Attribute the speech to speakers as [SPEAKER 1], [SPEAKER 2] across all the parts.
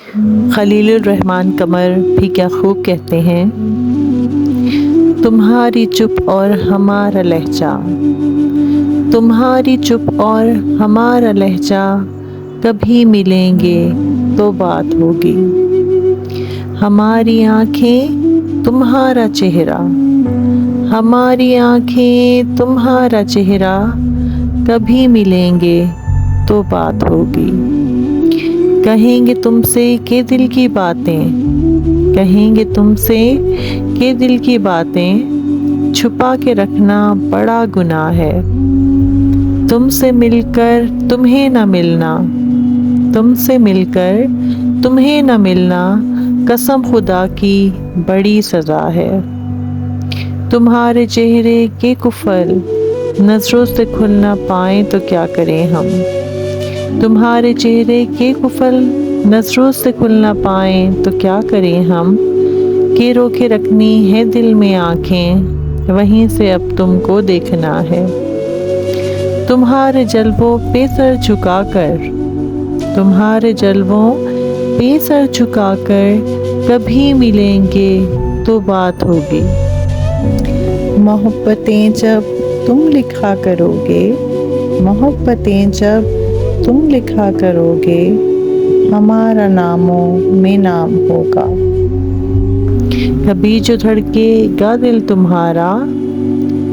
[SPEAKER 1] خلیل الرحمن قمر بھی کیا خوب کہتے ہیں، تمہاری چپ اور ہمارا لہجہ، تمہاری چپ اور ہمارا لہجہ، کبھی ملیں گے تو بات ہوگی۔ ہماری آنکھیں تمہارا چہرہ، ہماری آنکھیں تمہارا چہرہ، کبھی ملیں گے تو بات ہوگی۔ کہیں گے تم سے کہ دل کی باتیں، کہیں گے تم سے کہ دل کی باتیں، چھپا کے رکھنا بڑا گناہ ہے۔ تم سے مل کر تمہیں نہ ملنا، تم سے مل کر تمہیں نہ ملنا، قسم خدا کی بڑی سزا ہے۔ تمہارے چہرے کے کفل نظروں سے کھل نہ پائیں تو کیا کریں ہم، تمہارے چہرے کے کفل نظروں سے کھل نہ پائیں تو کیا کریں ہم، کہ روکے رکھنی ہے دل میں آنکھیں، وہیں سے اب تم کو دیکھنا ہے۔ تمہارے جلووں پہ سر جھکا کر، تمہارے جلووں پہ سر جھکا کر، کبھی ملیں گے تو بات ہوگی۔ محبتیں جب تم لکھا کرو گے، محبتیں جب تم لکھا کرو گے، ہمارا ناموں میں نام ہوگا۔ کبھی جو دھڑکے گا دل تمہارا،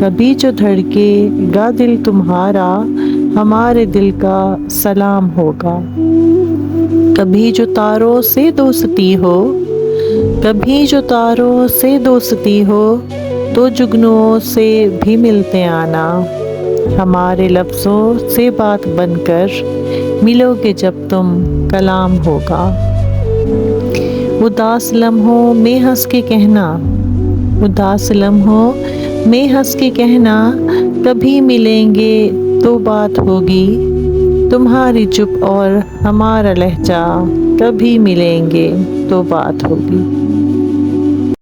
[SPEAKER 1] کبھی جو دھڑکے گا دل تمہارا، ہمارے دل کا سلام ہوگا۔ کبھی جو تاروں سے دوستی ہو، کبھی جو تاروں سے دوستی ہو، تو جگنوں سے بھی ملتے آنا، ہمارے لفظوں سے بات بن کر ملو گے جب تم کلام ہوگا۔ اداس لمحوں میں ہنس کے کہنا، اداس لمحوں میں ہنس کے کہنا، کبھی ملیں گے تو بات ہوگی۔ تمہاری چپ اور ہمارا لہجہ، کبھی ملیں گے تو بات ہوگی۔